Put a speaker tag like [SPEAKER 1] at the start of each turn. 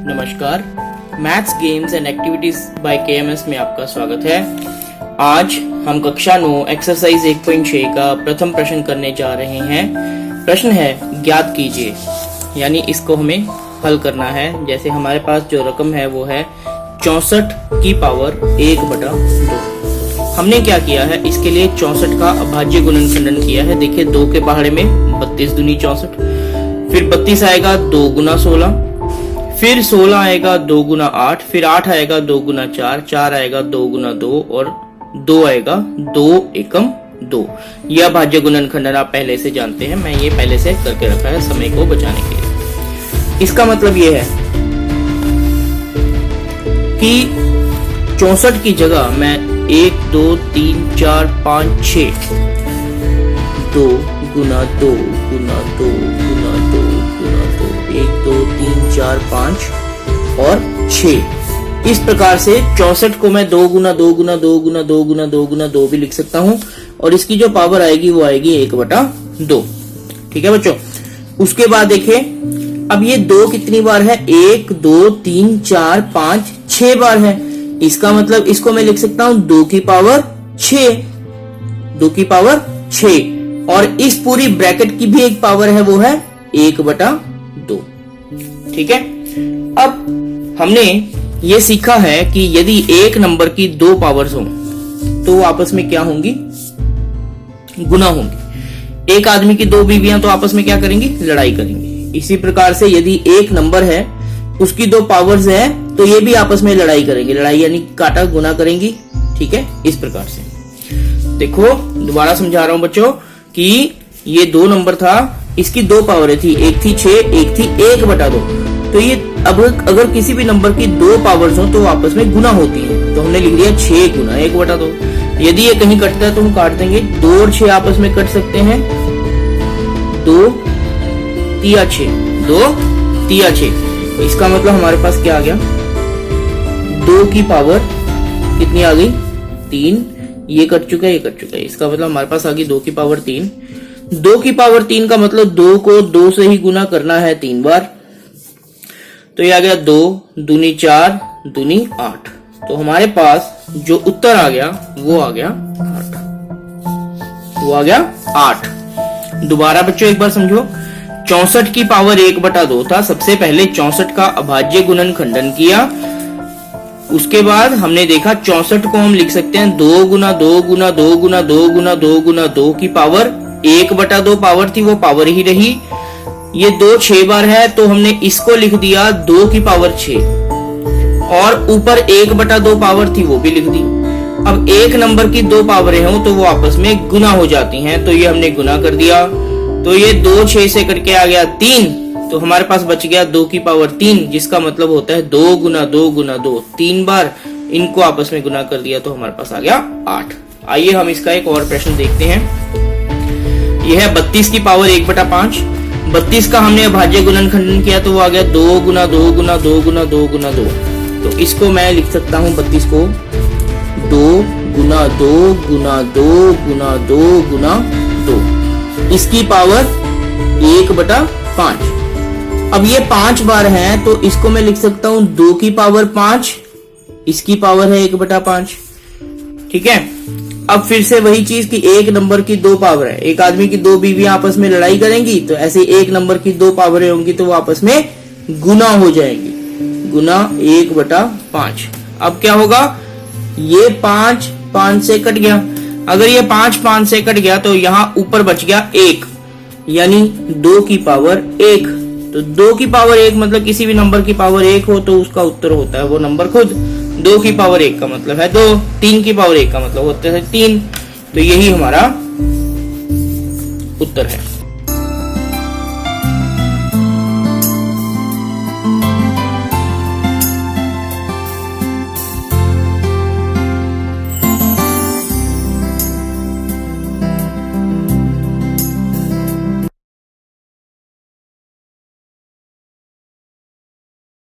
[SPEAKER 1] नमस्कार, maths games and activities by KMS में आपका स्वागत है। आज हम कक्षा 9 एक्सरसाइज 1.6 का प्रथम प्रश्न करने जा रहे हैं। प्रश्न है ज्ञात कीजिए, यानी इसको हमें हल करना है। जैसे हमारे पास जो रकम है वो है 64 की पावर 1/2। हमने क्या किया है, इसके लिए 64 का अभाज्य गुणनखंडन किया है। देखिए 2 के पहाड़े में 32 दूनी 64, फिर 32 आएगा 2 गुना 16, फिर 16 आएगा 2 गुना 8, फिर 8 आएगा 2 गुना 4, 4 आएगा 2 गुना 2 और 2 आएगा 2 एकम 2। यह भाज्य गुणनखंडन आप पहले से जानते हैं, मैं ये पहले से करके रखा है समय को बचाने के लिए। इसका मतलब ये है कि 64 की जगह मैं 1 2 3 4 5 6 2 गुना 2 गुना 2 गुना 2 गुना 2 1 2 3 4 5 और 6, इस प्रकार से 64 को मैं 2 गुना 2 गुना 2 गुना 2 गुना 2 गुना 2 भी लिख सकता हूं, और इसकी जो पावर आएगी वो आएगी 1/2। ठीक है बच्चों। उसके बाद देखिए अब ये 2 कितनी बार है, 1 2 3 4 5 6 बार है। इसका मतलब इसको मैं लिख सकता हूं 2 की पावर 6, 2 की पावर 6, और इस पूरी ब्रैकेट की भी एक पावर है, वो है 1/2। ठीक है। अब हमने ये सीखा है कि यदि एक नंबर की 2 पावर्स हों तो वो आपस में क्या होंगी, गुना होंगी। एक आदमी की 2 बीवियां तो आपस में क्या करेंगी, लड़ाई करेंगी। इसी प्रकार से यदि एक नंबर है, उसकी 2 पावर्स है, तो ये भी आपस में लड़ाई करेंगे। लड़ाई यानी काटा गुना करेंगी। ठीक है, इस प्रकार से देखो, दोबारा समझा रहा हूं बच्चों कि ये 2 नंबर था, इसकी 2 पावरें थी, एक थी 6, एक थी 1/2। तो ये अब अगर किसी भी नंबर की 2 पावर्स हो तो आपस में गुना होती है, तो हमने लिख दिया 6 गुना 1/2। यदि ये कहीं कटता है तो हम काट देंगे, 2 और 6 आपस में कट सकते हैं, 2 तिया 6, 2 तिया 6। इसका मतलब हमारे पास क्या आ गया, 2 की पावर कितनी आ गई, 3। ये कट चुका है, ये कट चुका है। इसका मतलब हमारे पास आ गई 2 की पावर 3। 2 की पावर 3 का मतलब 2 को 2 से ही गुना करना है 3 बार, तो ये आ गया 2 दूनी 4 दूनी 8। तो हमारे पास जो उत्तर आ गया वो आ गया 8, वो आ गया 8। दोबारा बच्चों एक बार समझो, 64 की पावर 1/2 था। सबसे पहले 64 का अभाज्य गुणनखंडन किया, उसके बाद हमने देखा 64 को हम लिख सकते हैं 2 गुना 2 गुना 2 गुना 2 गुना 2 गुना 2 की पावर 1/2 पावर थी, वो पावर ही रही। ये 2 6 बार है, तो हमने इसको लिख दिया 2 की पावर 6, और ऊपर 1/2 पावर थी वो भी लिख दी। अब एक नंबर की 2 पावरें हो तो वो आपस में गुना हो जाती हैं, तो ये हमने गुना कर दिया। तो ये 2 6 से करके आ गया 3, तो हमारे पास बच गया 2 की पावर 3, जिसका मतलब होता है 2 गुना 2 गुना 2, 3 बार इनको आपस में गुना कर दिया, तो हमारे पास आ गया 8। आइए हम इसका एक और प्रश्न देखते हैं। यह है 32 की पावर 1/5। 32 का हमने अभाज्य गुणनखंडन किया, तो वो आ गया 2 गुना 2 गुना 2 गुना 2 गुना 2। तो इसको मैं लिख सकता हूं 32 को 2 गुना 2 गुना 2 गुना 2 गुना 2, इसकी पावर 1/5। अब ये 5 बार है, तो इसको मैं लिख सकता हूं 2 की पावर 5, इसकी पावर है 1/5। ठीक है। अब फिर से वही चीज कि एक नंबर की 2 पावर है, एक आदमी की 2 बीवियां आपस में लड़ाई करेंगी, तो ऐसे एक नंबर की 2 पावरें होंगी तो वो आपस में गुना हो जाएंगी, गुना 1/5। अब क्या होगा, ये 5 5 से कट गया। अगर ये 5 5 से कट गया तो यहां ऊपर बच गया 1, यानी 2 की पावर 1। तो 2 की पावर 1 मतलब किसी भी नंबर की पावर 1 हो तो उसका उत्तर होता है वो नंबर खुद। 2 की पावर 1 का मतलब है 2, 3 की पावर 1 का मतलब होता है 3। तो यही हमारा उत्तर है।